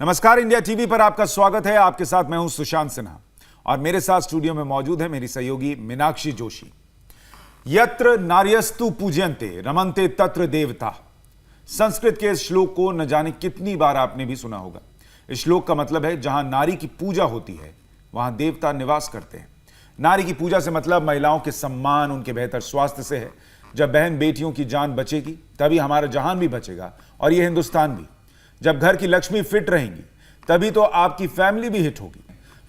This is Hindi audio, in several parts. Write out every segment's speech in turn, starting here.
नमस्कार, इंडिया टीवी पर आपका स्वागत है। आपके साथ मैं हूं सुशांत सिन्हा और मेरे साथ स्टूडियो में मौजूद है मेरी सहयोगी मीनाक्षी जोशी। यत्र नार्यस्तु पूज्यन्ते रमन्ते तत्र देवता। संस्कृत के इस श्लोक को न जाने कितनी बार आपने भी सुना होगा। इस श्लोक का मतलब है जहां नारी की पूजा होती है वहां देवता निवास करते हैं। नारी की पूजा से मतलब महिलाओं के सम्मान, उनके बेहतर स्वास्थ्य से है। जब बहन बेटियों की जान बचेगी तभी हमारा जहान भी बचेगा और यह हिंदुस्तान भी। जब घर की लक्ष्मी फिट रहेंगी तभी तो आपकी फैमिली भी हिट होगी।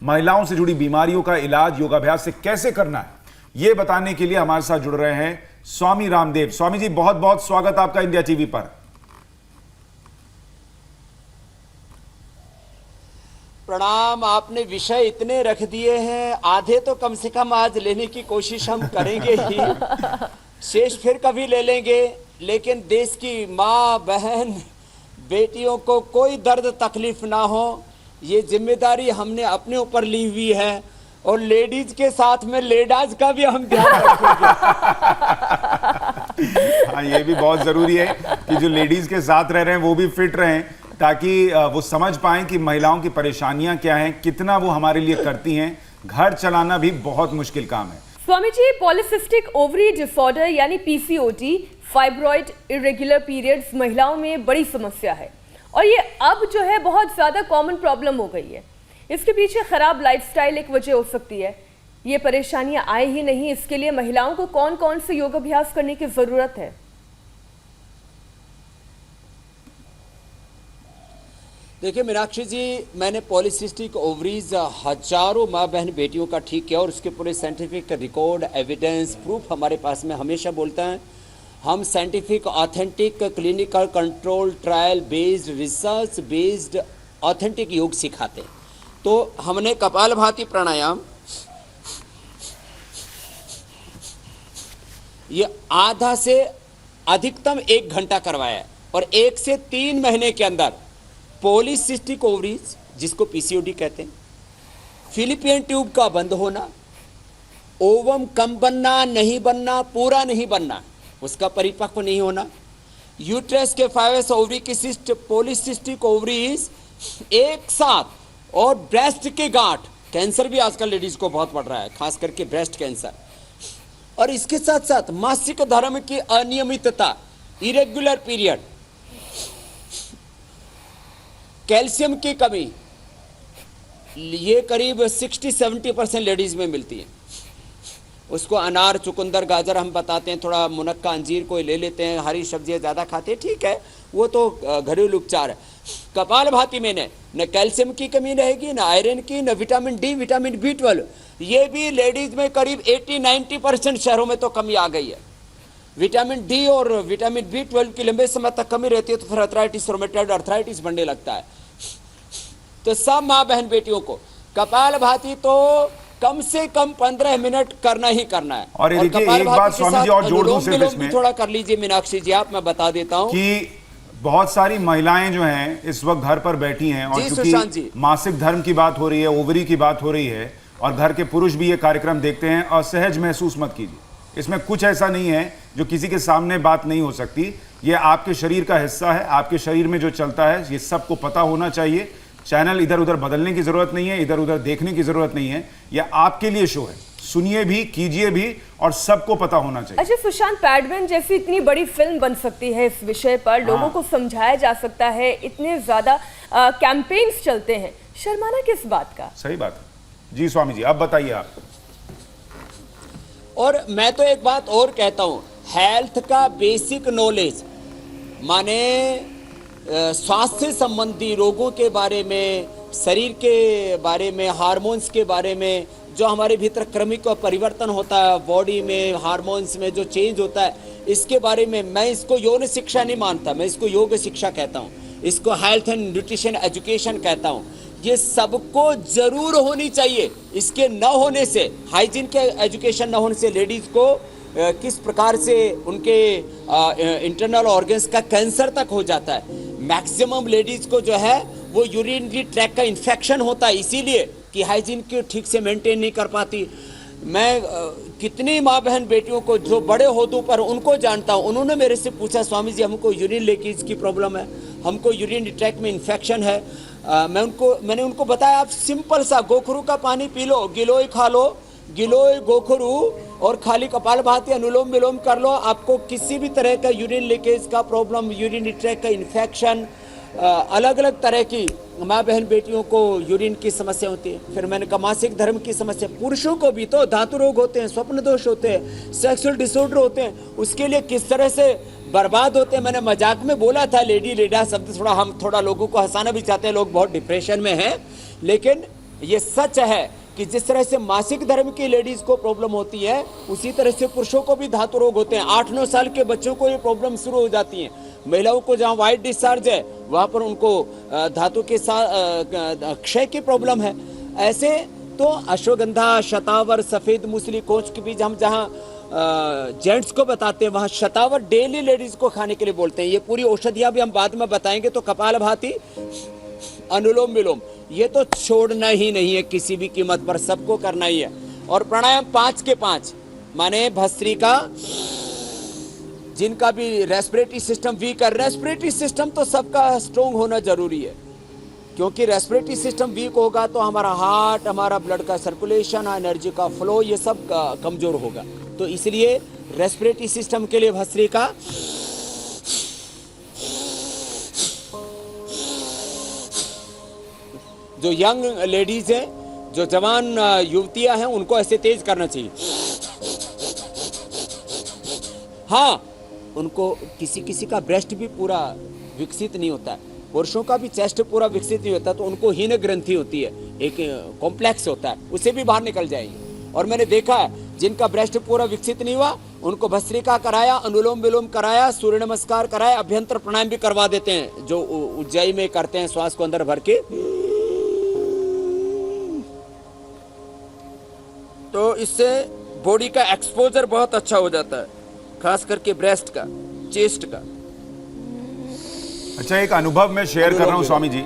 महिलाओं से जुड़ी बीमारियों का इलाज योगाभ्यास से कैसे करना है, यह बताने के लिए हमारे साथ जुड़ रहे हैं स्वामी रामदेव। स्वामी जी, बहुत बहुत स्वागत आपका इंडिया टीवी पर। प्रणाम। आपने विषय इतने रख दिए हैं, आधे तो कम से कम आज लेने की कोशिश हम करेंगे ही, शेष फिर कभी ले लेंगे। लेकिन देश की माँ, बहन, बेटियों को कोई दर्द तकलीफ ना हो, ये जिम्मेदारी हमने अपने ऊपर ली हुई है। और लेडीज के साथ में लेडाज का भी हम ध्यान रखेंगे। हाँ, ये भी बहुत जरूरी है कि जो लेडीज के साथ रह रहे हैं वो भी फिट रहें, ताकि वो समझ पाएं कि महिलाओं की परेशानियां क्या हैं, कितना वो हमारे लिए करती हैं। घर चलाना भी बहुत मुश्किल काम है। Swami ji, polycystic ovary disorder यानी पीसीओडी, फाइब्रॉइड, इरेगुलर पीरियड्स महिलाओं में बड़ी समस्या है और ये अब जो है बहुत ज़्यादा कॉमन प्रॉब्लम हो गई है। इसके पीछे खराब लाइफस्टाइल एक वजह हो सकती है। ये परेशानियां आए ही नहीं, इसके लिए महिलाओं को कौन कौन से योगाभ्यास करने की ज़रूरत है? देखिए मीनाक्षी जी, मैंने पॉलिसिस्टिक ओवरीज हजारों माँ बहन बेटियों का ठीक किया और उसके पूरे साइंटिफिक रिकॉर्ड, एविडेंस, प्रूफ हमारे पास में हमेशा बोलता है। हम scientific, authentic, clinical control, trial based, research based authentic योग सिखाते हैं। तो हमने कपालभाति प्राणायाम ये आधा से अधिकतम 1 घंटा करवाया है और 1 से 3 महीने के अंदर पॉलिसिस्टिक ओवरीज, जिसको पीसीओडी कहते हैं, फिलिपियन ट्यूब का बंद होना, ओवम कम बनना, नहीं बनना, पूरा नहीं बनना, उसका परिपक्व नहीं होना, यूट्रस के फाइबर्स, ओवरी की सिस्ट, पॉलिसिस्टिक ओवरीज एक साथ, और ब्रेस्ट के गांठ, कैंसर भी आजकल लेडीज को बहुत बढ़ रहा है, खास करके ब्रेस्ट कैंसर। और इसके साथ साथ मासिक धर्म की अनियमितता, इरेगुलर पीरियड, कैल्शियम की कमी, ये करीब 60-70% लेडीज में मिलती है। उसको अनार, चुकंदर, गाजर हम बताते हैं, थोड़ा मुनक्का, अंजीर कोई ले लेते हैं, हरी सब्जियां ज़्यादा खाते हैं, ठीक है, वो तो घरेलू उपचार है। कपालभाति में न कैल्शियम की कमी रहेगी, न आयरन की, न विटामिन डी, विटामिन B12, ये भी लेडीज में करीब 80-90% शहरों में तो कमी आ गई है। विटामिन डी और विटामिन B12 की लंबे समय तक कमी रहती है तो फिर अर्थराइटिस, रोमेटॉइड अर्थराइटिस बढ़ने लगता है। तो सब माँ बहन बेटियों को कपालभाति तो कम से कम 15 मिनट करना ही करना है। और देखिए, एक बात स्वामी जी और जोड़ दूं सिर्फ इसमें, थोड़ा कर लीजिए मीनाक्षी जी, आप, मैं बता देता हूं कि बहुत सारी महिलाएं जो हैं इस वक्त घर पर बैठी हैं और चूंकि मासिक धर्म की बात हो रही है, ओवरी की बात हो रही है और घर के पुरुष भी ये कार्यक्रम देखते हैं, असहज महसूस मत कीजिए। इसमें कुछ ऐसा नहीं है जो किसी के सामने बात नहीं हो सकती। ये आपके शरीर का हिस्सा है, आपके शरीर में जो चलता है ये सबको पता होना चाहिए। चैनल इधर उधर बदलने की जरूरत नहीं है, इधर उधर देखने की जरूरत नहीं है। यह आपके लिए शो है, सुनिए भी, कीजिए भी और सबको पता होना चाहिए। अच्छा सुशांत, पैडमैन जैसी इतनी बड़ी फिल्म बन सकती है इस विषय पर, लोगों को समझाया जा सकता है, इतने ज्यादा कैंपेन्स चलते हैं, शर्माना किस बात का? सही बात है जी। स्वामी जी अब बताइए आप। और मैं तो एक बात और कहता हूं, हेल्थ का बेसिक नॉलेज, माने स्वास्थ्य संबंधी रोगों के बारे में, शरीर के बारे में, हार्मोन्स के बारे में, जो हमारे भीतर क्रमिक परिवर्तन होता है बॉडी में, हार्मोन्स में जो चेंज होता है, इसके बारे में मैं इसको यौन शिक्षा नहीं मानता, मैं इसको योग शिक्षा कहता हूँ, इसको हेल्थ एंड न्यूट्रिशन एजुकेशन कहता हूँ। ये सबको जरूर होनी चाहिए। इसके न होने से, हाइजीन के एजुकेशन न होने से लेडीज को किस प्रकार से उनके इंटरनल ऑर्गन्स का कैंसर तक हो जाता है। मैक्सिमम लेडीज को जो है वो यूरिनरी ट्रैक का इन्फेक्शन होता है, इसीलिए कि हाइजीन को ठीक से मेंटेन नहीं कर पाती। मैं कितनी माँ बहन बेटियों को जो बड़े होदों पर उनको जानता हूँ, उन्होंने मेरे से पूछा, स्वामी जी हमको यूरिन लीकेज की प्रॉब्लम है, हमको यूरिन ट्रैक में इन्फेक्शन है, मैंने उनको बताया, आप सिंपल सा गोखरू का पानी पी लो, गिलोय खा लो, गिलोय गोखरू और खाली कपालभाति अनुलोम विलोम कर लो, आपको किसी भी तरह का यूरिन लीकेज का प्रॉब्लम, यूरिन ट्रैक का इन्फेक्शन, अलग अलग तरह की माँ बहन बेटियों को यूरिन की समस्या होती है। फिर मैंने कहा मासिक धर्म की समस्या, पुरुषों को भी तो धातु रोग होते हैं, स्वप्न दोष होते हैं, सेक्सुअल डिसऑर्डर होते हैं, उसके लिए किस तरह से बर्बाद होते हैं। मैंने मजाक में बोला था लेडी लेडा शब्द, थोड़ा हम थोड़ा लोगों को हंसाना भी चाहते हैं, लोग बहुत डिप्रेशन में हैं, लेकिन ये सच है कि जिस तरह से मासिक धर्म की लेडीज को प्रॉब्लम होती है, उसी तरह से पुरुषों को भी धातु रोग होते हैं। 8-9 साल के बच्चों को ये प्रॉब्लम शुरू हो जाती है। महिलाओं को जहाँ व्हाइट डिस्चार्ज है वहाँ पर उनको धातु के साथ क्षय की प्रॉब्लम है। ऐसे तो अश्वगंधा, शतावर, सफेद मूसली, कोच के बीज हम जहाँ जेंट्स को बताते हैं, वहाँ शतावर डेली लेडीज को खाने के लिए बोलते हैं। ये पूरी औषधियाँ भी हम बाद में बताएंगे। तो कपालभाति, अनुलोम विलोम, ये तो छोड़ना ही नहीं है किसी भी कीमत पर, सबको करना ही है। और प्राणायाम 5 के 5 माने भस्त्रिका, जिनका भी रेस्पिरेटरी सिस्टम वीक है, रेस्पिरेटरी सिस्टम तो सबका स्ट्रोंग होना जरूरी है, क्योंकि रेस्पिरेटरी सिस्टम वीक होगा तो हमारा हार्ट, हमारा ब्लड का सर्कुलेशन, एनर्जी का फ्लो, ये सब कमजोर होगा। तो इसलिए रेस्पिरेटरी सिस्टम के लिए भस्त्रिका, जो यंग लेडीज हैं, जो जवान युवतियां हैं, उनको ऐसे तेज करना चाहिए। हाँ, उनको किसी का ब्रेस्ट भी पूरा विकसित नहीं होता है, पुरुषों का भी चेस्ट पूरा विकसित नहीं होता, तो उनको हीन ग्रंथि होती है, एक कॉम्प्लेक्स होता है, उसे भी बाहर निकल जाएगी। और मैंने देखा है जिनका ब्रेस्ट पूरा विकसित नहीं हुआ, उनको भस्त्रिका कराया, अनुलोम विलोम कराया, सूर्य नमस्कार कराया, अभ्यंतर प्राणायाम भी करवा देते हैं, जो उज्जैन में करते हैं, श्वास को अंदर भर के। तो इससे बॉडी का एक्सपोजर बहुत अच्छा हो जाता है, खास करके ब्रेस्ट का, चेस्ट का। अच्छा, एक अनुभव मैं शेयर कर रहा हूं स्वामी जी।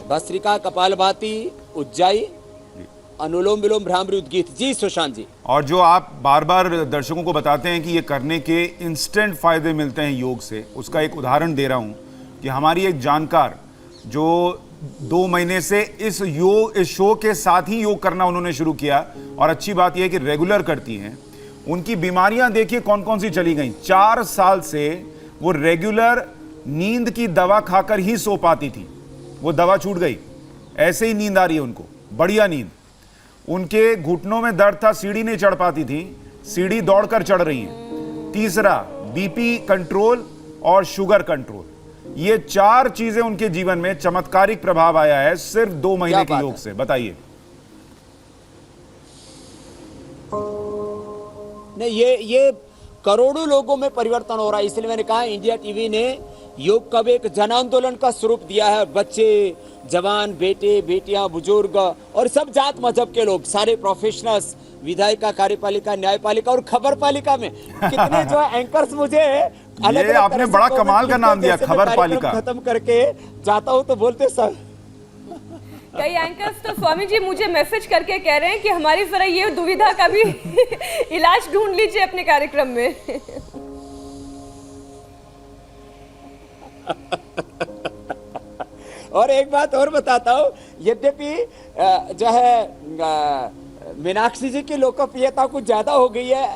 भस्त्रिका, कपालभाति, उज्जाई, अनुलोम विलोम, भ्रामरी, उद्गीत। जी सुशांत जी। और जो आप बार बार दर्शकों को बताते हैं कि ये करने के इंस्टेंट फायदे मिलते हैं योग से, उसका एक उदाहरण दे रहा हूं कि हमारी एक जानकार जो 2 महीने से इस शो के साथ ही योग करना उन्होंने शुरू किया, और अच्छी बात यह है कि रेगुलर करती हैं। उनकी बीमारियां देखिए कौन कौन सी चली गई। 4 साल से वो रेगुलर नींद की दवा खाकर ही सो पाती थी, वो दवा छूट गई, ऐसे ही नींद आ रही है उनको, बढ़िया नींद। उनके घुटनों में दर्द था, सीढ़ी नहीं चढ़ पाती थी, सीढ़ी दौड़कर चढ़ रही हैं। तीसरा, बीपी कंट्रोल और शुगर कंट्रोल, ये 4 चीजें उनके जीवन में चमत्कारिक प्रभाव आया है सिर्फ 2 महीने के योग से। बताइए। नहीं, ये करोड़ों लोगों में परिवर्तन हो रहा है। इसलिए मैंने कहा इंडिया टीवी ने योग का एक जन आंदोलन का स्वरूप दिया है। बच्चे, जवान, बेटे, बेटियां, बुजुर्ग और सब जात मजहब के लोग, सारे प्रोफेशनल्स, विधायिका, कार्यपालिका, न्यायपालिका और खबर पालिका में कितने जो एंकर्स मुझे अलग अलग आपने बड़ा कमाल का नाम दिया, खबर पालिका। खत्म करके जाता हूं तो बोलते सब, कई एंकर्स तो स्वामी जी मुझे मैसेज करके कह रहे हैं कि हमारी जरा ये दुविधा का भी इलाज ढूंढ लीजिए अपने कार्यक्रम में। और एक बात और बताता हूँ, यद्यपि जो है मीनाक्षी जी की लोकप्रियता कुछ ज्यादा हो गई है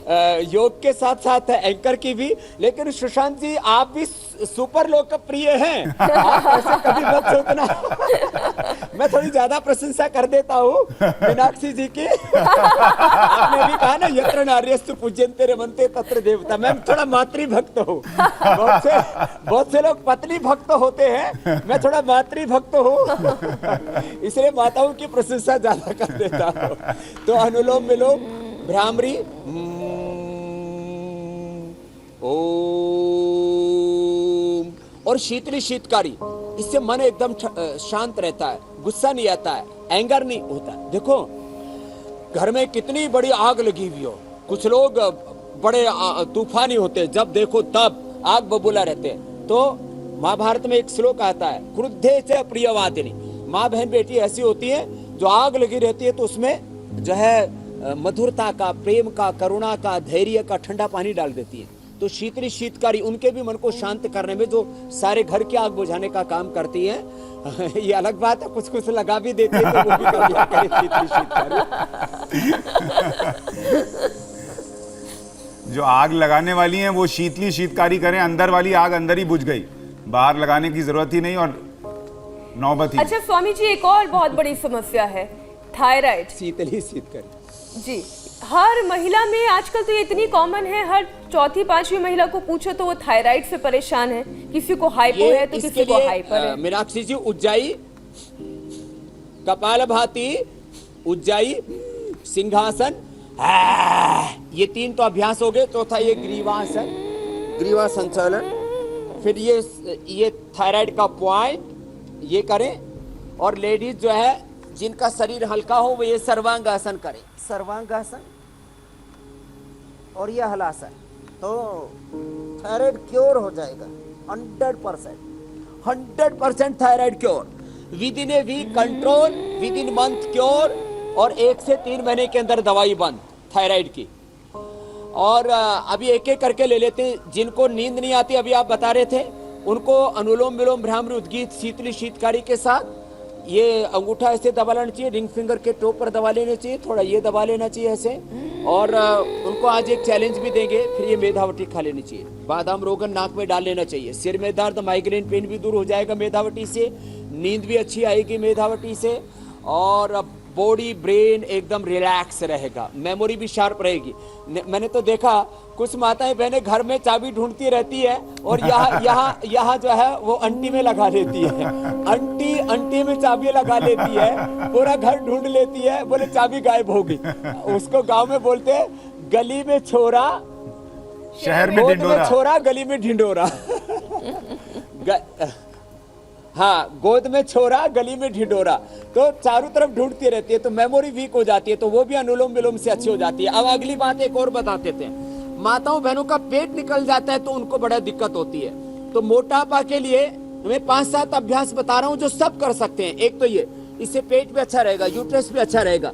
योग के साथ साथ एंकर की भी, लेकिन सुशांत जी आप भी सुपर लोकप्रिय हैं, आप ऐसे कभी मत सोचना। मैं थोड़ी ज्यादा प्रशंसा कर देता हूँ मीनाक्षी जी की। आपने भी कहा ना, यत्र नार्यस्तु पूज्यन्ते रमन्ते तत्र देवता। मैं थोड़ा मातृभक्त हूँ, बहुत से लोग पत्नी भक्त होते हैं, मैं थोड़ा मातृभक्त हूँ, इसलिए माताओं की प्रशंसा ज्यादा कर देता हूँ। तो अनुलोम विलोम, भ्रामरी, ओम, और शीतली शीतकारी, इससे मन एकदम शांत रहता है, गुस्सा नहीं आता है, एंगर नहीं होता। देखो घर में कितनी बड़ी आग लगी हुई हो, कुछ लोग बड़े तूफानी होते हैं, जब देखो तब आग बबूला रहते हैं। तो महाभारत में एक श्लोक आता है, क्रुद्धे से प्रियवादिनी। माँ बहन बेटी ऐसी होती है जो आग लगी रहती है तो उसमें जो है मधुरता का, प्रेम का, करुणा का, धैर्य का ठंडा पानी डाल देती है। तो शीतली शीतकारी उनके भी मन को शांत करने में जो सारे घर की आग बुझाने का काम करती है। ये अलग बात है, कुछ कुछ लगा भी देती है तो वो भी कर दिया करे शीतली शीतकारी। जो आग लगाने वाली हैं वो शीतली शीतकारी करें, अंदर वाली आग अंदर ही बुझ गई, बाहर लगाने की जरूरत ही नहीं और नौबत ही। अच्छा स्वामी जी, एक और बहुत बड़ी समस्या है थायराइड। शीतली शीतकारी जी, हर महिला में आजकल तो ये इतनी कॉमन है, हर चौथी पांचवी महिला को पूछो तो वो थायराइड से परेशान है। किसी को हाइपो है तो किसी को हाइपर है। मीनाक्षी जी, उज्जाई, कपालभाति, उज्जाई, सिंहासन, ये 3 तो अभ्यास हो गए। चौथा ये ग्रीवासन, ग्रीवा संचालन। फिर ये थायराइड का पॉइंट ये करें। और लेडीज जो है जिनका शरीर हल्का हो वो ये सर्वांगासन करें, सर्वांगासन और ये हलासन, तो थायराइड क्योर हो जाएगा 100% thyroid cure within a week, control within month cure, और 1 से 3 महीने के अंदर दवाई बंद थायराइड की। और अभी एक एक करके ले लेते हैं। जिनको नींद नहीं आती, अभी आप बता रहे थे, उनको अनुलोम विलोम भ्रामरी उद्गीत शीतली शीतकारी के साथ ये अंगूठा ऐसे दबा लेना चाहिए, रिंग फिंगर के टॉप पर दबा लेना चाहिए, थोड़ा ये दबा लेना चाहिए ऐसे। और उनको आज एक चैलेंज भी देंगे, फिर ये मेधावटी खा लेनी चाहिए। बादाम रोगन नाक में डाल लेना चाहिए। सिर में दर्द, माइग्रेन पेन भी दूर हो जाएगा मेधावटी से, नींद भी अच्छी आएगी मेधावटी से, और बॉडी ब्रेन एकदम रिलैक्स रहेगा, मेमोरी भी शार्प रहेगी। मैंने तो देखा कुछ माताएं बहनें घर में चाबी ढूंढती रहती है और यहाँ जो है वो अंटी में लगा लेती है, अंटी में चाबी लगा लेती है, पूरा घर ढूंढ लेती है, बोले चाबी गायब हो गई। उसको गांव में बोलते हैं गली में छोरा, शहर में ढिंढोरा, छोरा गली में ढिंढोरा। हाँ, गोद में छोरा गली में ढिंढोरा। तो चारों तरफ ढूंढती रहती है तो मेमोरी वीक हो जाती है, तो वो भी अनुलोम विलोम से अच्छी हो जाती है। अब अगली बात एक और बताते थे, माताओं बहनों का पेट निकल जाता है तो उनको बड़ा दिक्कत होती है। तो मोटापा के लिए मैं 5-7 अभ्यास बता रहा हूँ जो सब कर सकते हैं। एक तो ये, इससे पेट भी अच्छा रहेगा, यूट्रस भी अच्छा रहेगा,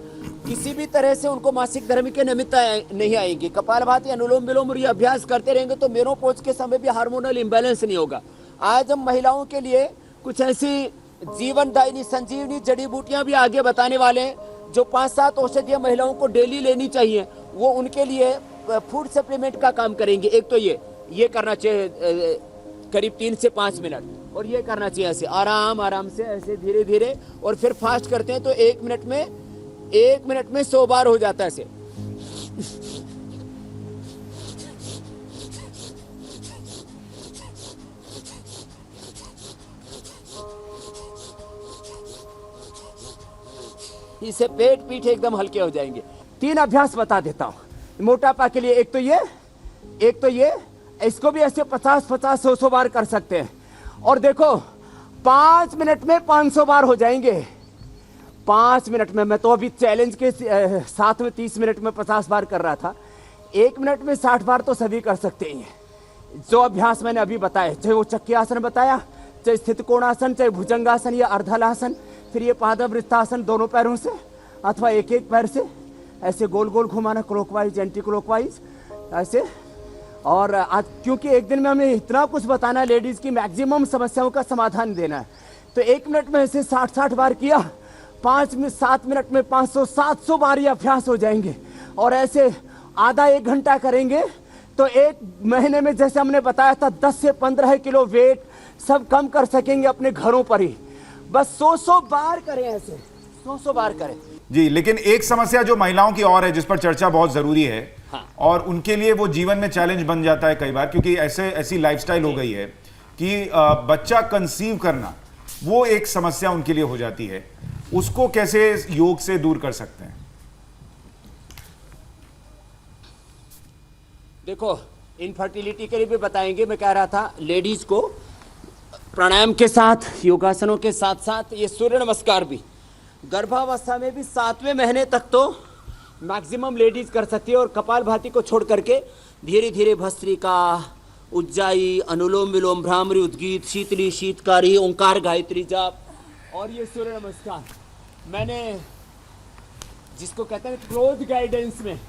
किसी भी तरह से उनको मासिक धर्म की नियमितता नहीं आएगी। कपालभाति, अनुलोम विलोम और ये अभ्यास करते रहेंगे तो मेनोपॉज के समय भी हार्मोनल इंबैलेंस नहीं होगा। आज हम महिलाओं के लिए कुछ ऐसी जीवनदायिनी संजीवनी जड़ी बूटियां भी आगे बताने वाले हैं जो 5-7 औषधियां महिलाओं को डेली लेनी चाहिए। वो उनके लिए फूड सप्लीमेंट का काम करेंगे। एक तो ये करना चाहिए करीब 3 से 5 मिनट, और ये करना चाहिए ऐसे आराम से, ऐसे धीरे धीरे। और फिर फास्ट करते हैं तो 1 मिनट में 100 बार हो जाता है ऐसे। इससे पेट पीठ एकदम हल्के हो जाएंगे। 3 अभ्यास बता देता हूं मोटापा के लिए। एक तो ये, इसको भी ऐसे 50-50, 100 बार कर सकते हैं। और देखो 5 मिनट में 500 बार हो जाएंगे। 5 मिनट में, मैं तो अभी चैलेंज के साथ में 30 मिनट में 50 बार कर रहा था। 1 मिनट में 60 बार तो सभी कर सकते हैं। जो अभ्यास मैंने अभी बताया, चाहे वो चक्की आसन बताया, चाहे स्थित कोणासन, चाहे भुजंगासन या अर्धलासन, फिर ये पादवृत्तासन दोनों पैरों से अथवा एक एक पैर से ऐसे गोल गोल घुमाना, क्लॉकवाइज एंटी क्लॉकवाइज ऐसे। और आज क्योंकि एक दिन में हमें इतना कुछ बताना है, लेडीज की मैक्सिमम समस्याओं का समाधान देना है, तो 1 मिनट में ऐसे 60-60 बार किया, 7 मिनट में 500-700 बार ये अभ्यास हो जाएंगे। और ऐसे आधा 1 घंटा करेंगे तो 1 महीने में, जैसे हमने बताया था, 10 से 15 किलो वेट सब कम कर सकेंगे अपने घरों पर ही। बस 100 बार करें, ऐसे 100 बार करें जी। लेकिन एक समस्या जो महिलाओं की और है, जिस पर चर्चा बहुत जरूरी है, हाँ। और उनके लिए वो जीवन में चैलेंज बन जाता है कई बार, क्योंकि ऐसी लाइफस्टाइल हो गई है कि बच्चा कंसीव करना वो एक समस्या उनके लिए हो जाती है। उसको कैसे योग से दूर कर सकते हैं? देखो, इनफर्टिलिटी के लिए भी बताएंगे। मैं कह रहा था लेडीज को प्राणायाम के साथ, योगासनों के साथ साथ ये सूर्य नमस्कार भी गर्भावस्था में भी 7वें महीने तक तो मैक्सिमम लेडीज कर सकती है। और कपालभाति को छोड़ करके धीरे धीरे भस्त्रिका, उज्जाई, अनुलोम विलोम भ्रामरी उद्गीत, शीतली शीतकारी, ओंकार गायत्री जाप और ये सूर्य नमस्कार, मैंने जिसको कहते हैं क्रोध गाइडेंस में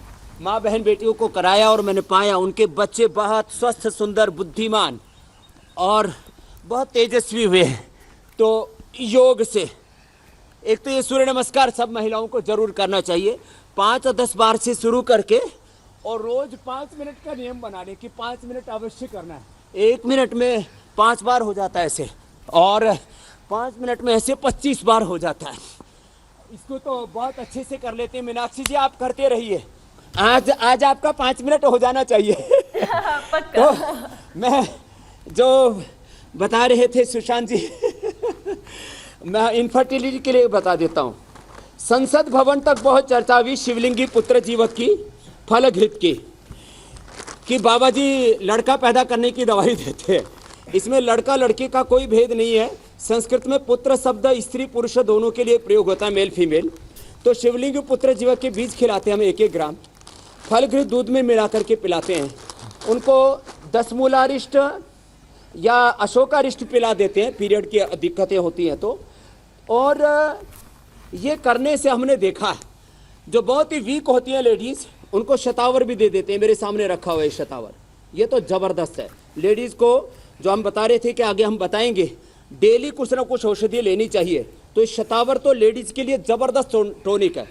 माँ बहन बेटियों को कराया और मैंने पाया उनके बच्चे बहुत स्वस्थ, सुंदर, बुद्धिमान और बहुत तेजस्वी हुए हैं। तो योग से एक तो ये सूर्य नमस्कार सब महिलाओं को जरूर करना चाहिए, 5 और 10 बार से शुरू करके, और रोज 5 मिनट का नियम बना लें कि 5 मिनट अवश्य करना है। 1 मिनट में 5 बार हो जाता है ऐसे, और 5 मिनट में ऐसे 25 बार हो जाता है। इसको तो बहुत अच्छे से कर लेते हैं। मीनाक्षी जी आप करते रहिए, आज आपका 5 मिनट हो जाना चाहिए। पक्का। तो मैं जो बता रहे थे सुशांत जी, मैं इनफर्टिलिटी के लिए बता देता हूँ। संसद भवन तक बहुत चर्चा हुई शिवलिंगी पुत्र जीवक की फलघृत की, कि बाबा जी लड़का पैदा करने की दवाई देते हैं। इसमें लड़का लड़की का कोई भेद नहीं है। संस्कृत में पुत्र शब्द स्त्री पुरुष दोनों के लिए प्रयोग होता है, मेल फीमेल। तो शिवलिंग पुत्र जीवक के बीज खिलाते हैं हम 1-1 ग्राम, फलघृत दूध में मिला करके पिलाते हैं उनको। 10 मूलारिष्ट या अशोकारिष्ट पिला देते हैं, पीरियड की दिक्कतें होती हैं तो। और ये करने से हमने देखा है जो बहुत ही वीक होती हैं लेडीज़, उनको शतावर भी दे देते हैं। मेरे सामने रखा हुआ है शतावर, ये तो ज़बरदस्त है। लेडीज़ को जो हम बता रहे थे कि आगे हम बताएंगे, डेली कुछ ना कुछ औषधि लेनी चाहिए। तो इस शतावर तो लेडीज़ के लिए ज़बरदस्त टॉनिक है।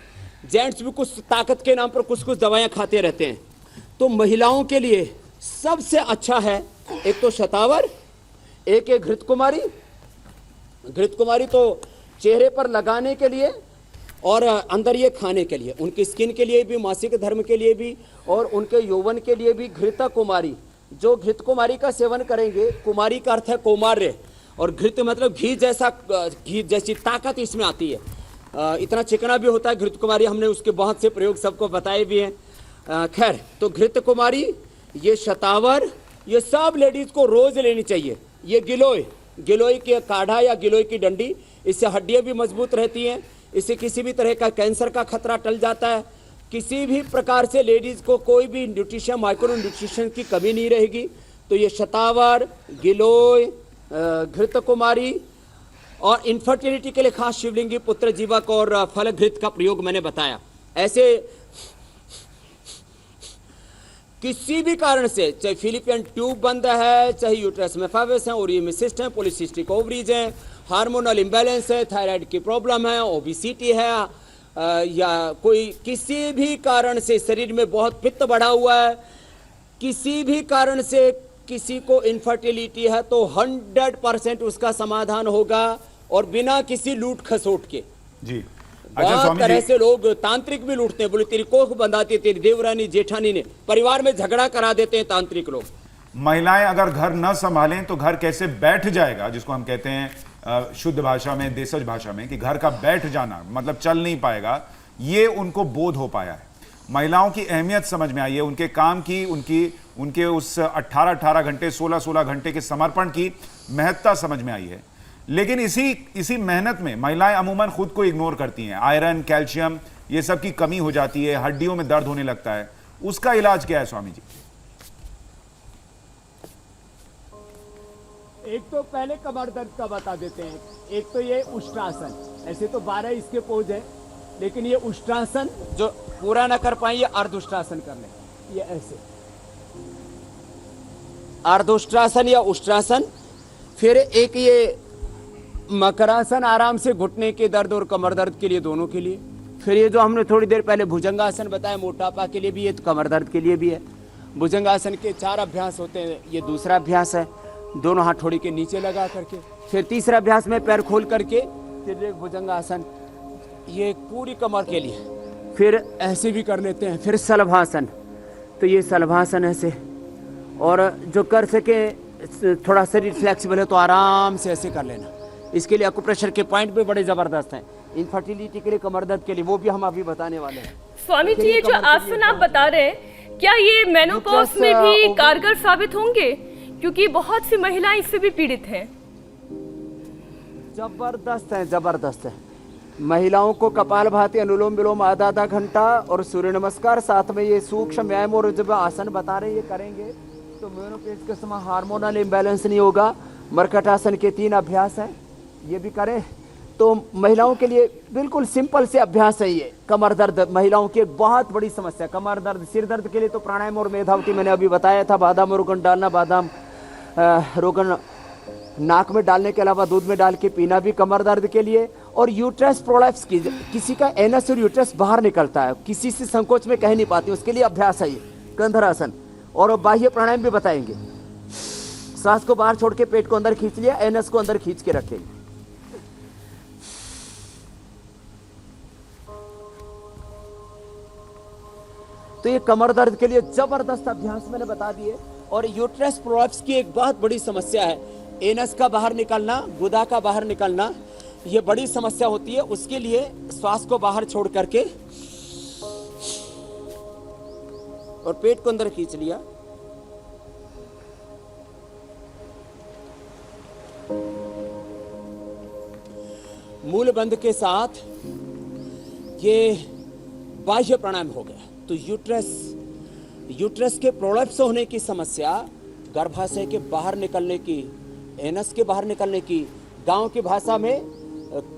जेंट्स भी कुछ ताकत के नाम पर कुछ कुछ दवाइयाँ खाते रहते हैं, तो महिलाओं के लिए सबसे अच्छा है एक तो शतावर, एक है घृत कुमारी। घृत कुमारी तो चेहरे पर लगाने के लिए और अंदर ये खाने के लिए, उनकी स्किन के लिए भी, मासिक धर्म के लिए भी और उनके यौवन के लिए भी। घृत कुमारी, जो घृत कुमारी का सेवन करेंगे, कुमारी का अर्थ है कौमार्य, और घृत मतलब घी जैसा, घी जैसी ताकत इसमें आती है। इतना चिकना भी होता है घृत कुमारी, हमने उसके बहुत से प्रयोग सबको बताए भी हैं। खैर, तो घृत कुमारी, ये शतावर, ये सब लेडीज़ को रोज़ लेनी चाहिए। ये गिलोय के काढ़ा या गिलोय की डंडी, इससे हड्डियाँ भी मजबूत रहती हैं, इससे किसी भी तरह का कैंसर का खतरा टल जाता है। किसी भी प्रकार से लेडीज़ को कोई भी न्यूट्रिशन, माइक्रो न्यूट्रिशन की कमी नहीं रहेगी। तो ये शतावर, गिलोय, घृत कुमारी और इनफर्टिलिटी के लिए खास शिवलिंगी पुत्र जीवक और फलघृत का प्रयोग मैंने बताया। ऐसे किसी भी कारण से, चाहे फिलिपियन ट्यूब बंद है, चाहे यूट्रस में फैवस है, ओरियम सिस्ट है, पॉलिसिस्टिक ओवरीज है, हार्मोनल इम्बैलेंस है, थायराइड की प्रॉब्लम है, ओबेसिटी है, या कोई किसी भी कारण से शरीर में बहुत पित्त बढ़ा हुआ है, किसी भी कारण से किसी को इनफर्टिलिटी है, तो 100% उसका समाधान होगा, और बिना किसी लूट खसोट के। जी बहुत तरह से लोग तांत्रिक भी लूटते हैं, बोले तेरी कोख बंधाती, तेरी देवरानी जेठानी ने, परिवार में झगड़ा करा देते हैं तांत्रिक लोग। महिलाएं अगर घर न संभालें तो घर कैसे बैठ जाएगा, जिसको हम कहते हैं शुद्ध भाषा में, देशज भाषा में, कि घर का बैठ जाना मतलब चल नहीं पाएगा, ये उनको बोध हो पाया है। महिलाओं की अहमियत समझ में आई है, उनके काम की, उनके उस 18 घंटे, 16 घंटे के समर्पण की महत्ता समझ में आई है। लेकिन इसी मेहनत में महिलाएं अमूमन खुद को इग्नोर करती हैं। आयरन, कैल्शियम, ये सब की कमी हो जाती है, हड्डियों में दर्द होने लगता है। उसका इलाज क्या है स्वामी जी? एक तो पहले कमर दर्द का बता देते हैं। एक तो ये उष्ट्रासन, ऐसे तो 12 इसके पोज है, लेकिन ये उष्ट्रासन जो पूरा ना कर पाए, ये अर्धउष्ट्रासन कर लें। ये ऐसे अर्धउष्ट्रासन या उष्ट्रासन। फिर एक ये मकरासन, आराम से घुटने के दर्द और कमर दर्द के लिए, दोनों के लिए। फिर ये जो हमने थोड़ी देर पहले भुजंगासन बताया, मोटापा के लिए भी है, तो कमर दर्द के लिए भी है। भुजंगासन के 4 अभ्यास होते हैं, ये दूसरा अभ्यास है, दोनों हाथ थोड़ी के नीचे लगा करके। फिर तीसरा अभ्यास में पैर खोल करके, फिर एक भुजंगासन, ये पूरी कमर के लिए। फिर ऐसे भी कर लेते हैं। फिर सलभासन, तो ये सलभासन ऐसे, और जो कर सके थोड़ा शरीर फ्लेक्सिबल है तो आराम से ऐसे कर लेना। इसके लिए एक्यूप्रेशर के पॉइंट भी बड़े जबरदस्त हैं। इनफर्टिलिटी के लिए, कमर दर्द के लिए, वो भी हम अभी बताने वाले हैं। स्वामी जी, ये जो आसन आप बता रहे हैं, क्या ये मेनोपॉज में भी कारगर साबित होंगे? क्योंकि बहुत सी महिलाएं इससे भी पीड़ित हैं। जबरदस्त है, जबरदस्त है। महिलाओं को कपालभाति, अनुलोम विलोम आधा घंटा और सूर्य नमस्कार, साथ में ये सूक्ष्म व्यायाम और जब आसन बता रहे हैं, ये करेंगे तो मेनोपॉज के समय हार्मोनल इम्बैलेंस नहीं होगा। मरकटासन के 3 अभ्यास हैं, ये भी करें तो महिलाओं के लिए बिल्कुल सिंपल से अभ्यास है ये। कमर दर्द महिलाओं की एक बहुत बड़ी समस्या, कमर दर्द, सिर दर्द के लिए तो प्राणायाम और मेधावती मैंने अभी बताया था। बादाम रोगन डालना, बादाम रोगन नाक में डालने के अलावा दूध में डाल के पीना भी कमर दर्द के लिए। और यूट्रस प्रोलैप्स की, किसी का एनस और यूट्रस बाहर निकलता है, किसी से संकोच में कह नहीं पाती, उसके लिए अभ्यास है ये कंधरासन। और बाह्य प्राणायाम भी बताएंगे। सांस को बाहर छोड़ के पेट को अंदर खींच लिया, एनस को अंदर खींच के रखेंगे। तो ये कमर दर्द के लिए जबरदस्त अभ्यास मैंने बता दिए। और यूट्रस प्रोलैप्स की एक बहुत बड़ी समस्या है, एनस का बाहर निकलना, गुदा का बाहर निकलना, ये बड़ी समस्या होती है। उसके लिए श्वास को बाहर छोड़ करके और पेट को अंदर खींच लिया। मूल बंध के साथ ये बाह्य प्राणायाम हो गया। तो यूट्रस के प्रोलैप्स होने की समस्या, गर्भाशय के बाहर निकलने की, एनस के बाहर निकलने की, गांव की भाषा में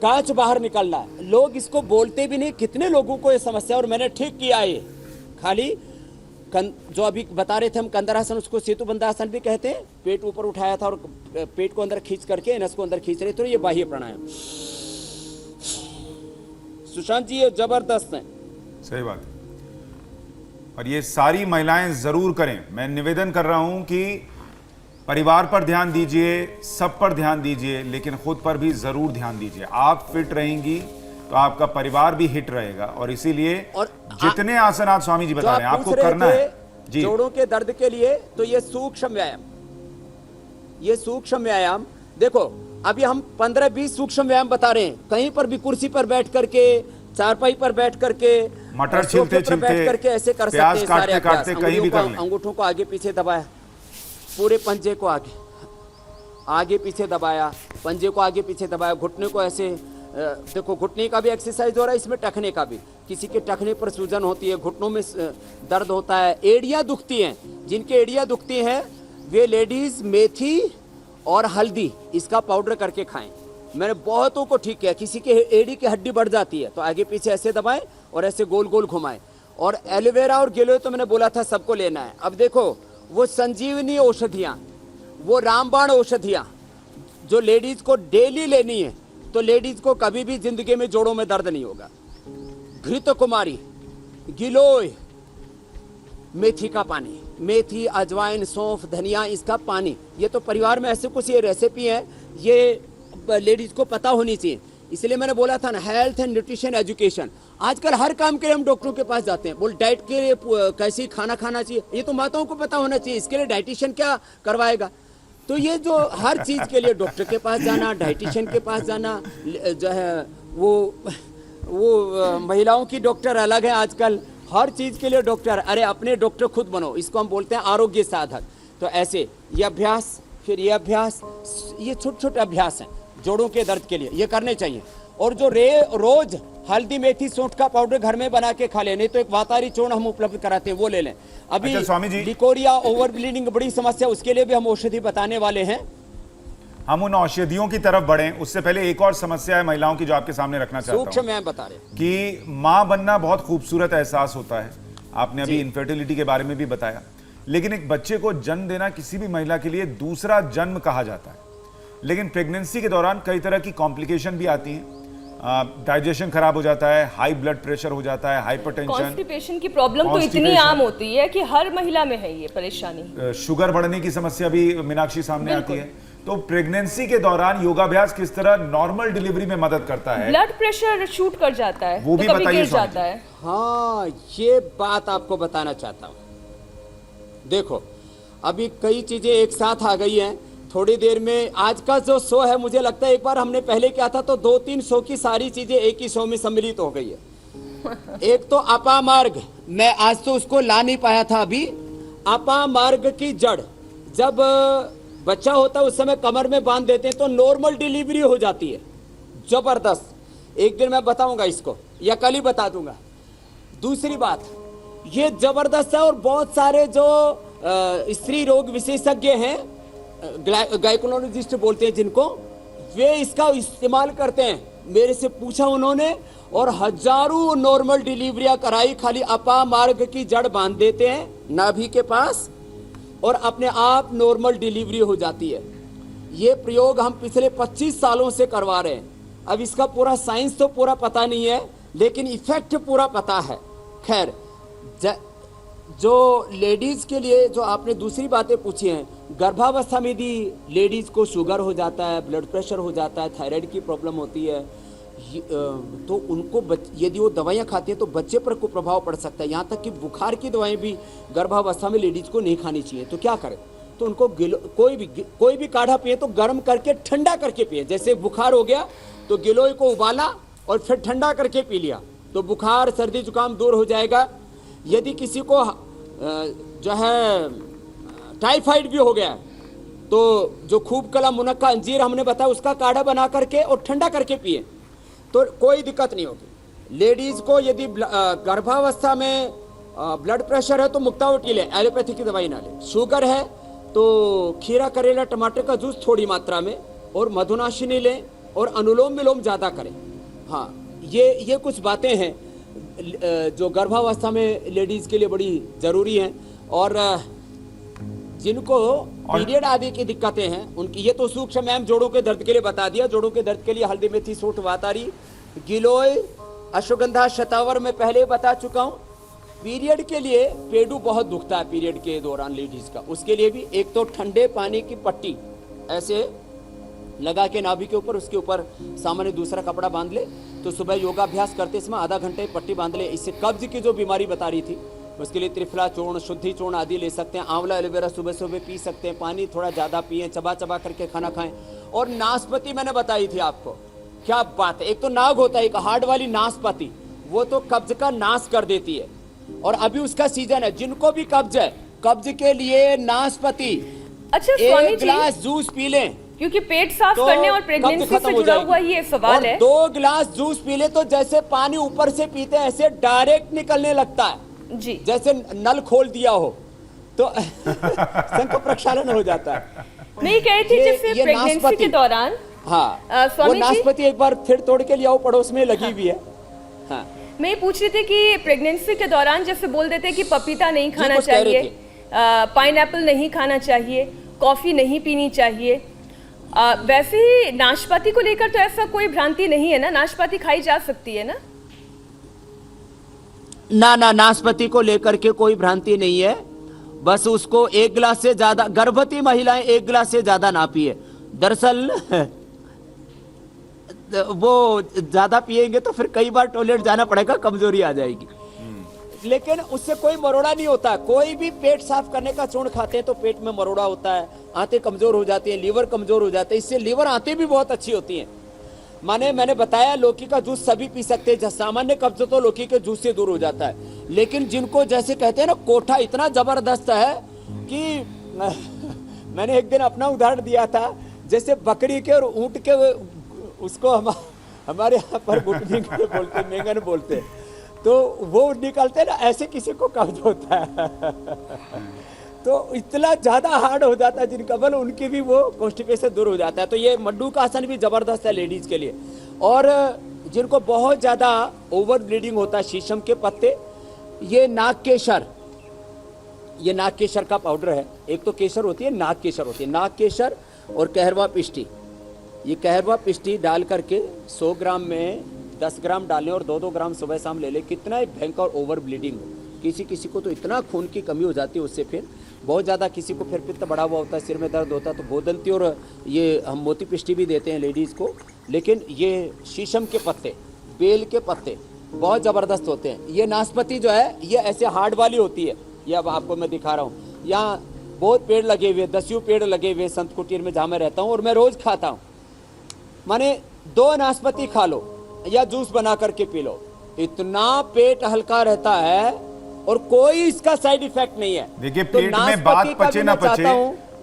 कांच बाहर निकलना, लोग इसको बोलते भी नहीं, कितने लोगों को ये समस्या। और मैंने ठीक किया ये, खाली जो अभी बता रहे थे हम कंदरासन, उसको सेतु बंधासन भी कहते हैं। पेट ऊपर उठाया था और पेट को अंदर खींच करके एनस को अंदर खींच रहे, तो ये बाह्य प्राणायाम। सुशांत जी ये जबरदस्त है। सही बात है। और ये सारी महिलाएं जरूर करें। मैं निवेदन कर रहा हूं कि परिवार पर ध्यान दीजिए, सब पर ध्यान दीजिए, लेकिन खुद पर भी जरूर ध्यान दीजिए। आप फिट रहेंगी तो आपका परिवार भी हिट रहेगा। और इसीलिए और जितने आसन आज स्वामी जी बता रहे हैं आपको करना है जी। जोड़ों के दर्द के लिए तो ये सूक्ष्म व्यायाम, ये सूक्ष्म व्यायाम देखो, अभी हम 15-20 सूक्ष्म व्यायाम बता रहे हैं। कहीं पर भी कुर्सी पर बैठ करके, चारपाई पर बैठ करके, मटर छिलते छिलते, बैठ करके ऐसे कर सकते हैं। सारे काटते कहीं भी कर लें। अंगूठों को आगे पीछे दबाया, पूरे पंजे को आगे पीछे दबाया, पंजे को आगे पीछे दबाया, घुटने को ऐसे देखो, घुटने का भी एक्सरसाइज हो रहा है इसमें, टखने का भी। किसी के टखने पर सूजन होती है, घुटनों में दर्द होता है, एड़ियां दुखती हैं, जिनके एड़ियां दुखती हैं वे लेडीज मेथी और हल्दी इसका पाउडर करके खाएं। मैंने बहुतों को ठीक किया। किसी के एड़ी की हड्डी बढ़ जाती है तो आगे पीछे ऐसे दबाएं और ऐसे गोल गोल घुमाएं। और एलोवेरा और गिलोय तो मैंने बोला था सबको लेना है। अब देखो, वो संजीवनी औषधियाँ, वो रामबाण औषधियाँ जो लेडीज को डेली लेनी है, तो लेडीज को कभी भी जिंदगी में जोड़ों में दर्द नहीं होगा। घृत कुमारी, गिलोय, मेथी का पानी, मेथी, अजवाइन, सौंफ, धनिया, इसका पानी, ये तो परिवार में ऐसे कुछ ये रेसिपी है, ये लेडीज को पता होनी चाहिए। इसलिए मैंने बोला था ना, हेल्थ एंड न्यूट्रिशन एजुकेशन। आजकल हर काम के लिए हम डॉक्टरों के पास जाते हैं, बोल डाइट के लिए कैसी खाना खाना चाहिए, ये तो माताओं को पता होना चाहिए। इसके लिए डाइटिशियन क्या करवाएगा? तो ये जो हर चीज के लिए डॉक्टर के पास जाना, डाइटिशियन के पास जाना, जो है वो महिलाओं की डॉक्टर अलग है आजकल, हर चीज के लिए डॉक्टर। अरे अपने डॉक्टर खुद बनो, इसको हम बोलते हैं आरोग्य साधक। तो ऐसे ये अभ्यास, फिर ये अभ्यास, ये छोटे छोटे अभ्यास हैं जोड़ों के दर्द के लिए, ये करने चाहिए। और जो रोज हल्दी, मेथी, सौंठ का पाउडर घर में बना के खा ले, नहीं तो एक वातारी चूर्ण हम उपलब्ध कराते हैं, वो ले लें। अभी अच्छा, Swami ji, leucorrhoea, over bleeding बड़ी समस्या, उसके लिए भी हम औषधि बताने वाले हैं। हम उन औषधियों की तरफ बढ़ें उससे पहले एक और समस्या है महिलाओं की जो आपके सामने रखना चाहता हूं। सूक्ष्म मैं बता रहे कि मां बनना बहुत खूबसूरत एहसास होता है। आपने अभी इनफर्टिलिटी के बारे में भी बताया, लेकिन एक बच्चे को जन्म देना किसी भी महिला के लिए दूसरा जन्म कहा जाता है। लेकिन प्रेगनेंसी के दौरान कई तरह की कॉम्प्लिकेशन भी आती हैं। डाइजेशन खराब हो जाता है, हाई ब्लड प्रेशर हो जाता है, हाइपरटेंशन, कॉन्स्टिपेशन की प्रॉब्लम तो इतनी आम होती है कि हर महिला में है ये परेशानी। शुगर बढ़ने की समस्या भी मीनाक्षी सामने आती है। तो प्रेगनेंसी के दौरान योगाभ्यास किस तरह नॉर्मल डिलीवरी में मदद करता है? ब्लड प्रेशर शूट कर जाता है, वो भी बताइए जाता है। हाँ, ये बात आपको बताना चाहता हूँ। देखो, अभी कई चीजें एक साथ आ गई हैं। थोड़ी देर में आज का जो शो है, मुझे लगता है एक बार हमने पहले किया था तो 2-3 शो की सारी चीजें एक ही शो में सम्मिलित हो गई है। एक तो अपामार्ग, मैं आज तो उसको ला नहीं पाया था अभी। अपामार्ग की जड़, जब बच्चा होता है उस समय कमर में बांध देते हैं तो नॉर्मल डिलीवरी हो जाती है। जबरदस्त, एक दिन मैं बताऊंगा इसको, या कल ही बता दूंगा। दूसरी बात, ये जबरदस्त है और बहुत सारे जो स्त्री रोग विशेषज्ञ हैं, गायकोलॉजिस्ट बोलते हैं जिनको, वे इसका इस्तेमाल करते हैं। मेरे से पूछा उन्होंने, और हजारों नॉर्मल डिलीवरियां कराई। खाली अपा मार्ग की जड़ बांध देते हैं नाभि के पास और अपने आप नॉर्मल डिलीवरी हो जाती है। ये प्रयोग हम पिछले 25 सालों से करवा रहे हैं। अब इसका पूरा साइंस तो पूरा पता नहीं है, लेकिन इफेक्ट पूरा पता है। खैर, जो लेडीज के लिए जो आपने दूसरी बातें पूछी हैं, गर्भावस्था में यदि लेडीज को शुगर हो जाता है, ब्लड प्रेशर हो जाता है, थायराइड की प्रॉब्लम होती है, तो उनको यदि वो दवाइयाँ खाती है तो बच्चे पर को प्रभाव पड़ सकता है। यहाँ तक कि बुखार की दवाएं भी गर्भावस्था में लेडीज को नहीं खानी चाहिए। तो क्या करें? तो उनको कोई भी काढ़ा पिए तो गर्म करके ठंडा करके पिए। जैसे बुखार हो गया तो गिलोय को उबाला और फिर ठंडा करके पी लिया तो बुखार सर्दी जुकाम दूर हो जाएगा। यदि किसी को जो है टाइफाइड भी हो गया तो जो खूब कला मुनक्का अंजीर हमने बताया उसका काढ़ा बना करके और ठंडा करके पिए तो कोई दिक्कत नहीं होगी। लेडीज को यदि गर्भावस्था में ब्लड प्रेशर है तो मुक्तावटी ले, एलोपैथी की दवाई ना ले। शुगर है तो खीरा करेला टमाटर का जूस थोड़ी मात्रा में और मधुनाशिनी लें और अनुलोम विलोम ज़्यादा करें। हाँ, ये कुछ बातें हैं जो गर्भावस्था में लेडीज़ के लिए बड़ी ज़रूरी हैं। और जिनको पीरियड आदि की दिक्कतें हैं उनकी, ये तो सूक्ष्म मैम जोड़ों के दर्द के लिए बता दिया। जोड़ों के दर्द के लिए हल्दी मेथी सूट वातारी गिलोय अश्वगंधा शतावर में पहले बता चुका हूँ। पीरियड के लिए पेडू बहुत दुखता है पीरियड के दौरान लेडीज का, उसके लिए भी एक तो ठंडे पानी की पट्टी ऐसे लगा के नाभि के ऊपर, उसके ऊपर सामान्य दूसरा कपड़ा बांध ले तो सुबह योगाभ्यास करते समय आधा घंटे पट्टी बांध ले। इससे कब्ज की जो बीमारी बता रही थी उसके लिए त्रिफला चूर्ण, शुद्धि चूर्ण आदि ले सकते हैं। आंवला एलोवेरा सुबह सुबह पी सकते हैं। पानी थोड़ा ज़्यादा पिए, चबा चबा करके खाना खाएं। और नाशपाती मैंने बताई थी आपको, क्या बात है। एक तो नाग होता है, एक हार्ड वाली नाशपाती, वो तो कब्ज का नाश कर देती है और अभी उसका सीजन है। जिनको भी कब्ज है, कब्ज के लिए नाशपाती अच्छा स्वामी एक गिलास जूस पी लें, क्योंकि पेट साफ तो करने और प्रेगनेंसी से जुड़ा हुआ ये सवाल है। 2 गिलास जूस पी ले तो जैसे पानी ऊपर से पीते हैं ऐसे डायरेक्ट निकलने लगता है जी, जैसे नल खोल दिया हो तो संख प्रक्षालन हो जाता है। मैं ये कह रही थी जैसे प्रेगनेंसी के दौरान, हाँ, स्वामी वो नाशपाती एक बार फिर तोड़ के लिया, पड़ोस में लगी हुई है। हाँ, मैं ये पूछ रही थी कि प्रेगनेंसी के दौरान जैसे बोल देते हैं कि पपीता नहीं खाना चाहिए, पाइनएप्पल नहीं खाना चाहिए, कॉफी नहीं पीनी चाहिए, वैसे ही नाशपाती को लेकर तो ऐसा कोई भ्रांति नहीं है ना? नाशपाती खाई जा सकती है ना? ना, नाशपाती को लेकर के कोई भ्रांति नहीं है। बस उसको 1 गिलास से ज्यादा, गर्भवती महिलाएं 1 गिलास से ज्यादा ना पिए। दरअसल वो ज्यादा पिएंगे तो फिर कई बार टॉयलेट जाना पड़ेगा, कमजोरी आ जाएगी। लेकिन उससे कोई मरोड़ा नहीं होता। कोई भी पेट साफ करने का चूर्ण खाते हैं तो पेट में मरोड़ा होता है, आंतें कमजोर हो जाती हैं, लीवर कमजोर हो जाते हैं। इससे लीवर आंतें भी बहुत अच्छी होती हैं। मैंने बताया लौकी का जूस सभी पी सकते हैं। सामान्य कब्ज तो लौकी के जूस से दूर हो जाता है। लेकिन जिनको जैसे कहते हैं ना कोठा इतना जबरदस्त है कि मैंने एक दिन अपना उदाहरण दिया था, जैसे बकरी के और ऊंट के, उसको हमारे यहाँ पर बुटनी बोलते, मेंगन बोलते, तो वो निकलते ना, ऐसे किसी को कब्ज होता है तो इतना ज्यादा हार्ड हो जाता है जिनका बल, उनकी भी वो कॉन्स्टिपेशन दूर हो जाता है। तो ये मड्डू का आसन भी जबरदस्त है लेडीज के लिए। और जिनको बहुत ज्यादा ओवर ब्लीडिंग होता है, शीशम के पत्ते, ये नाग केसर, ये नाग केसर का पाउडर है। एक तो केसर होती है, नाग केसर होती है। नाग केसर और कहरवा पिष्टी, ये कहरवा पिष्टी डाल करके 100 ग्राम में 10 ग्राम डालें और 2-2 ग्राम सुबह शाम ले लें। कितना ही भयंकर ओवर ब्लीडिंग हो, किसी को तो इतना खून की कमी हो जाती है उससे, फिर बहुत ज़्यादा किसी को फिर पित्त बढ़ा हुआ होता है, सिर में दर्द होता है, तो बोदंती और ये हम मोती पिष्टी भी देते हैं लेडीज़ को। लेकिन ये शीशम के पत्ते, बेल के पत्ते बहुत ज़बरदस्त होते हैं। ये नाशपाती जो है ये ऐसे हार्ड वाली होती है। ये अब आपको मैं दिखा रहा हूँ। यहाँ बहुत पेड़ लगे हुए, 10 पेड़ लगे हुए संत कुटीर में जहाँ मैं रहता हूँ, और मैं रोज़ खाता हूँ। माने 2 नाशपाती खा लो या जूस बना करके पी लो, इतना पेट हल्का रहता है और कोई इसका साइड इफेक्ट नहीं है। देखिए, पेट में बात पचे ना पचे,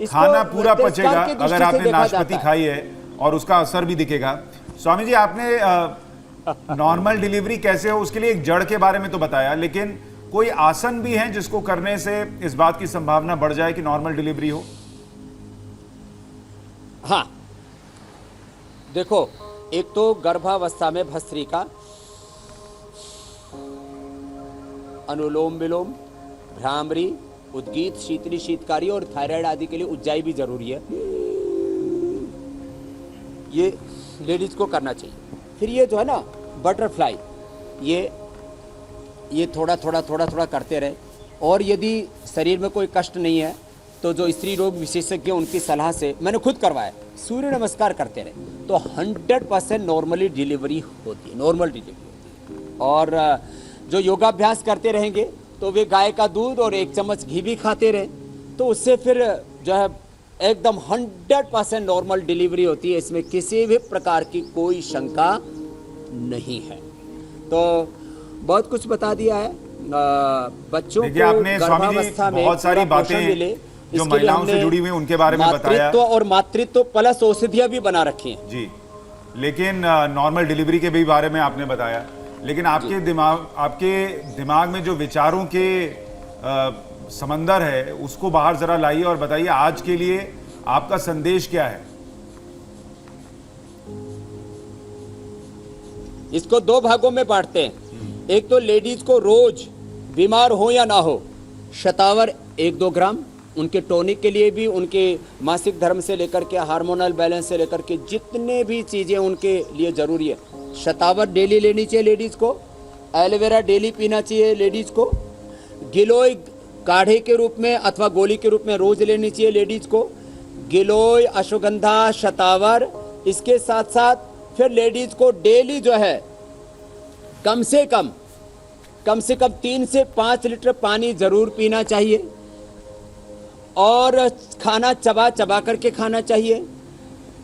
खाना पूरा पचेगा अगर आपने नाशपाती खाई है और उसका असर भी दिखेगा। स्वामी जी, आपने नॉर्मल डिलीवरी कैसे हो उसके लिए एक जड़ के बारे में तो बताया, लेकिन कोई आसन भी है जिसको करने से इस बात की संभावना बढ़ जाए कि नॉर्मल डिलीवरी हो? हाँ, देखो, एक तो गर्भावस्था में भस्त्रिका, अनुलोम विलोम, भ्रामरी, उद्गीत, शीतली, शीतकारी और थायराइड आदि के लिए उज्जाई भी जरूरी है। ये लेडीज को करना चाहिए। फिर ये जो है ना बटरफ्लाई, ये थोड़ा थोड़ा करते रहे। और यदि शरीर में कोई कष्ट नहीं है तो जो स्त्री रोग विशेषज्ञ उनकी सलाह से मैंने खुद करवाया, सूर्य नमस्कार करते रहे तो 100% नॉर्मली डिलीवरी होती है, नॉर्मल डिलीवरी होती है। और जो योगाभ्यास करते रहेंगे तो वे गाय का दूध और 1 चम्मच घी भी खाते रहे तो उससे फिर जो है एकदम 100% नॉर्मल डिलीवरी होती है। इसमें किसी भी प्रकार की कोई शंका नहीं है। तो बहुत कुछ बता दिया है। बच्चों देखिए, को आपने स्वामी जी गर्भावस्था में बहुत सारी पूरा पोषण बातें मिले, जो इसके लिए महिलाओं से हमने जुड़ी हुई उनके बारे में बताया मातृत्व और मातृत्व प्लस औषधियां भी बना रखी हैं। जी। लेकिन नॉर्मल डिलीवरी के भी बारे में आपने बताया। लेकिन आपके दिमाग में जो विचारों के समंदर है उसको बाहर जरा लाइए और बताइए आज के लिए आपका संदेश क्या है। इसको 2 भागों में बांटते हैं। एक तो लेडीज को रोज बीमार हो या ना हो शतावर 1-2 ग्राम, उनके टॉनिक के लिए भी, उनके मासिक धर्म से लेकर के हार्मोनल बैलेंस से लेकर के जितने भी चीजें उनके लिए जरूरी है, शतावर डेली लेनी चाहिए लेडीज को। एलोवेरा डेली पीना चाहिए लेडीज को। गिलोय काढ़े के रूप में अथवा गोली के रूप में रोज लेनी चाहिए लेडीज को। गिलोय, अश्वगंधा, शतावर, इसके साथ साथ फिर लेडीज को डेली जो है कम से कम 3 से 5 लीटर पानी जरूर पीना चाहिए और खाना चबा करके खाना चाहिए।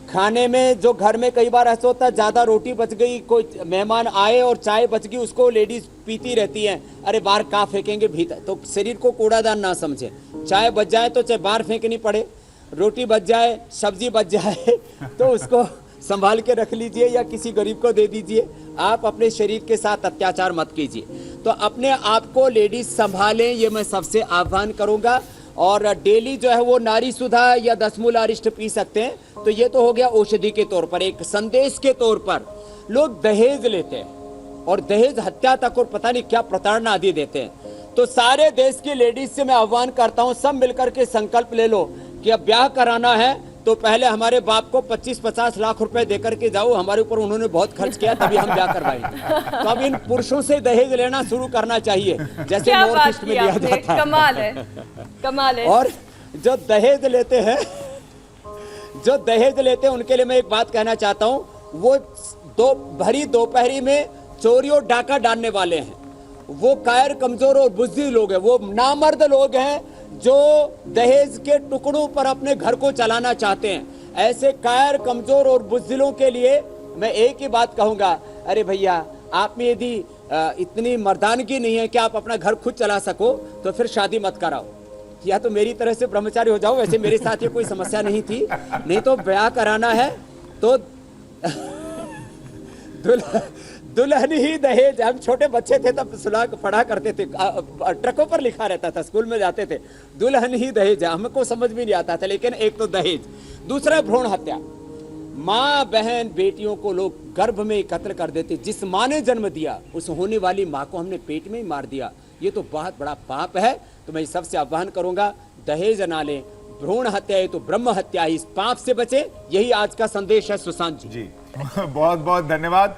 खाने में जो घर में कई बार ऐसा होता है ज़्यादा रोटी बच गई, कोई मेहमान आए और चाय बच गई, उसको लेडीज पीती रहती हैं, अरे बाहर कहाँ फेंकेंगे भीतर, तो शरीर को कूड़ादान ना समझे। चाय बच जाए तो चाहे बाहर फेंकनी पड़े, रोटी बच जाए, सब्जी बच जाए तो उसको संभाल के रख लीजिए या किसी गरीब को दे दीजिए। आप अपने शरीर के साथ अत्याचार मत कीजिए। तो अपने आप को लेडीज संभालें, ये मैं सबसे आह्वान करूंगा। और डेली जो है वो नारी सुधा या 10 मूल अरिष्ट पी सकते हैं। तो ये तो हो गया औषधि के तौर पर। एक संदेश के तौर पर लोग दहेज लेते हैं और दहेज हत्या तक और पता नहीं क्या प्रताड़ना आदि देते हैं। तो सारे देश की लेडीज से मैं आह्वान करता हूं, सब मिलकर के संकल्प ले लो कि अब ब्याह कराना है तो पहले हमारे बाप को 25-50 लाख रुपए देकर के जाओ, हमारे ऊपर उन्होंने बहुत खर्च किया तभी हम ब्याह करवाएंगे। तो अब इन पुरुषों से दहेज लेना शुरू करना चाहिए जैसे नॉर्थ ईस्ट में लिया जाता है। कमाल है। और जो दहेज लेते हैं उनके लिए मैं एक बात कहना चाहता हूं, वो भरी दोपहरी में चोरी और डाका डालने वाले हैं। वो कायर, कमजोर और बुद्धिमान लोग हैं, वो नामर्द लोग हैं जो दहेज के टुकड़ों पर अपने घर को चलाना चाहते हैं। ऐसे कायर, कमजोर और बुद्धिलों के लिए मैं एक ही बात कहूंगा, अरे भैया आप में यदि इतनी मर्दानगी नहीं है कि आप अपना घर खुद चला सको तो फिर शादी मत कराओ, या तो मेरी तरह से ब्रह्मचारी हो जाओ। वैसे मेरे साथ ये कोई समस्या नहीं थी, नहीं तो ब्याह कराना है तो दुल्हन ही दहेज। हम छोटे बच्चे थे तब सुना पढ़ा करते थे, ट्रकों पर लिखा रहता था, स्कूल में जाते थे दुल्हन ही दहेज। हमको समझ भी नहीं आता था। लेकिन एक तो दहेज, दूसरा भ्रूण हत्या। माँ, बहन, बेटियों को लोग गर्भ में कत्ल कर देते। जिस माँ ने जन्म दिया उस होने वाली माँ को हमने पेट में ही मार दिया। ये तो बहुत बड़ा पाप है। तो मैं सबसे आह्वान करूंगा, दहेज ना लें, भ्रूण हत्या है तो ब्रह्म हत्या है, इस पाप से बचे। यही आज का संदेश है सुशांत जी। बहुत बहुत धन्यवाद।